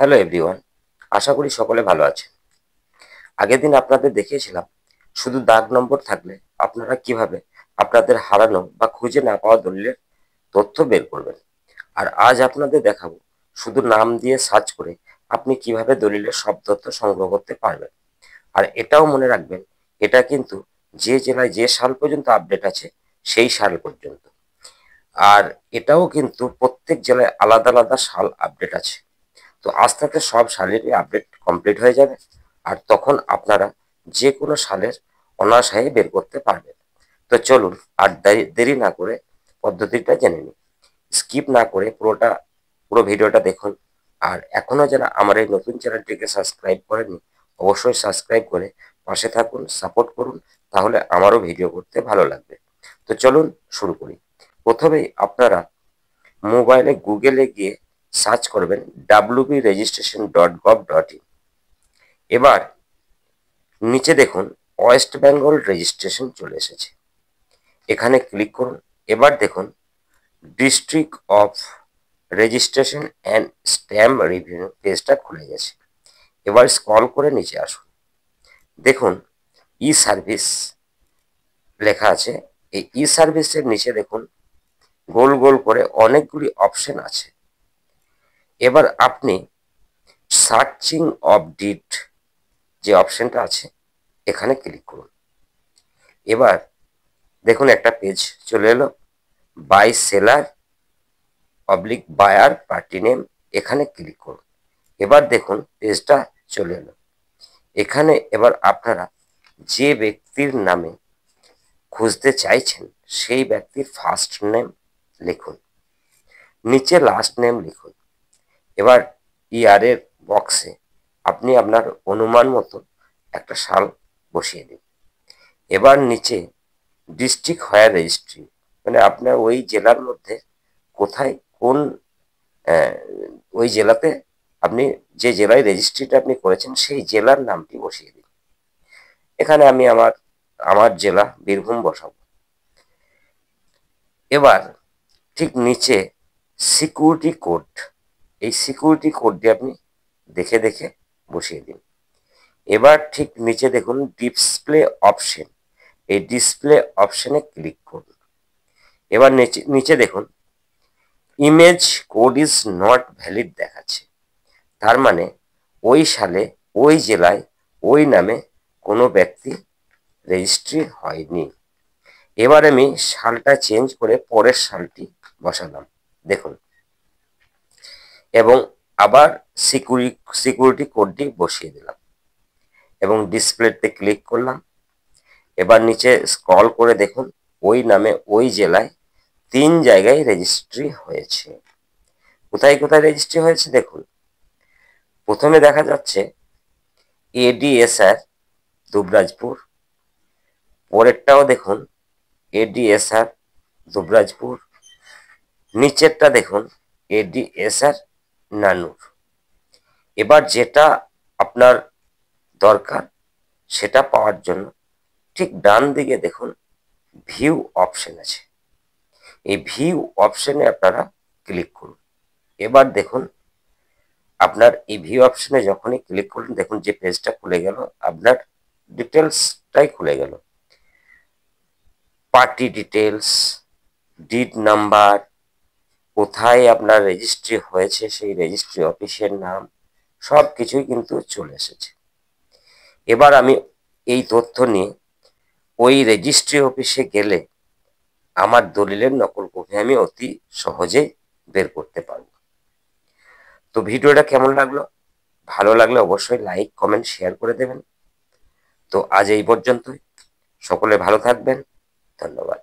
Hello everyone, আশা করি সকলে ভালো আছেন। আগের দিন আপনাদের দেখিয়েছিলাম শুধু দাগ নম্বর থাকলে আপনারা কিভাবে আপনাদের হারানো বা খুঁজে না পাওয়া দলিলের তথ্য বের করবেন। আর আজ আপনাদের দেখাবো শুধু নাম দিয়ে সার্চ করে আপনি কিভাবে দলিলের সব তথ্য সংগ্রহ করতে পারবেন। আর এটাও মনে রাখবেন, এটা কিন্তু যে জেলায় যে সাল পর্যন্ত আপডেট আছে সেই সাল পর্যন্ত। আর এটাও কিন্তু প্রত্যেক জেলায় আলাদা আলাদা সাল আপডেট আছে। তো আস্তে আস্তে সব সালেরই আপডেট কমপ্লিট হয়ে যাবে, আর তখন আপনারা যে কোনো সালের অনায়াসে বের করতে পারবেন। তো চলুন আর দেরি না করে পদ্ধতিটা জেনে নিই। স্কিপ না করে পুরো ভিডিওটা দেখুন। আর এখনো যারা আমার এই নতুন চ্যানেলটিকে সাবস্ক্রাইব করেননি, অবশ্যই সাবস্ক্রাইব করে পাশে থাকুন, সাপোর্ট করুন, তাহলে আমারও ভিডিও করতে ভালো লাগবে। তো চলুন শুরু করি। প্রথমেই আপনারা মোবাইলে গুগলে গিয়ে সার্চ করবেন wp.registration.gov.in। এবার নিচে দেখুন ওয়েস্ট বেঙ্গল রেজিস্ট্রেশন চলে এসেছে, এখানে ক্লিক করুন। এবার দেখুন district of registration and stamp review পেজটা খুলে গেছে। এবার স্ক্রল করে নিচে আসুন, দেখুন ই সার্ভিস লেখা আছে। এই ই সার্ভিসের নিচে দেখুন গোল গোল করে অনেকগুলি অপশন আছে। এবার আপনি সার্চিং অফ ডিড যে অপশনটা আছে এখানে ক্লিক করুন। এবার দেখুন একটা পেজ চলে এলো, by seller public buyer party name, এখানে ক্লিক করুন। এবার দেখুন পেজটা চলে এলো। এখানে এবার আপনারা যে ব্যক্তির নামে খুঁজতে চাইছেন সেই ব্যক্তির ফার্স্ট নেম লিখুন, নিচে লাস্ট নেম লিখুন। এবার ইয়ারের বক্সে আপনি আপনার অনুমান মতো একটা সাল বসিয়ে দিন। এবার নিচে ডিস্ট্রিক্ট হায়ার রেজিস্ট্রি, মানে আপনার ওই জেলার মধ্যে কোথায় কোন ওই জেলাতে আপনি যে জেলায় রেজিস্ট্রিটা আপনি করেছেন সেই জেলার নামটি বসিয়ে দিন। এখানে আমি আমার আমার জেলা বীরভূম বসাবো। এবার ঠিক নিচে সিকিউরিটি কোড, এই সিকিউরিটি কোডটি আপনি দেখে দেখে বসিয়ে দিন। এবার ঠিক নিচে দেখুন ডিসপ্লে অপশন, এই ডিসপ্লে অপশনে ক্লিক করুন। এবার নিচে নিচে দেখুন image code is not valid দেখাচ্ছে, তার মানে ওই সালে ওই জেলায় ওই নামে কোনো ব্যক্তি রেজিস্ট্রি হয়নি। এবার আমি সালটা চেঞ্জ করে পরের সালটি বসালাম, দেখুন, এবং আবার সিকিউরিটি কোডটি বসিয়ে দিলাম এবং ডিসপ্লেতে ক্লিক করলাম। এবার নিচে স্ক্রল করে দেখুন ওই নামে ওই জেলায় 3 জায়গায় রেজিস্ট্রি হয়েছে। কোথায় কোথায় রেজিস্ট্রি হয়েছে দেখুন, প্রথমে দেখা যাচ্ছে এডিএসআর দুবরাজপুর, পরেরটাও দেখুন এডিএসআর দুবরাজপুর, নিচেরটা দেখুন এডিএসআর নানুর। এবার যেটা আপনার দরকার সেটা পাওয়ার জন্য ঠিক ডান দিকে দেখুন ভিউ অপশন আছে, এই ভিউ অপশনে আপনারা ক্লিক করুন। এবার দেখুন আপনার এই ভিউ অপশনে যখনই ক্লিক করুন দেখুন যে পেজটা খুলে গেল, আপনার ডিটেলসটাই খুলে গেল। পার্টি ডিটেলস, ডিড নাম্বার, কোথায় আপনার রেজিস্ট্রি হয়েছে সেই রেজিস্ট্রি অফিসের নাম, সব কিছুই কিন্তু চলে এসেছে। এবার আমি এই তথ্য নিয়ে ওই রেজিস্ট্রি অফিসে গেলে আমার দলিলের নকল কপি আমি অতি সহজে বের করতে পারবো। তো ভিডিওটা কেমন লাগলো? ভালো লাগলে অবশ্যই লাইক কমেন্ট শেয়ার করে দেবেন। তো আজ এই পর্যন্তই, সকলে ভালো থাকবেন, ধন্যবাদ।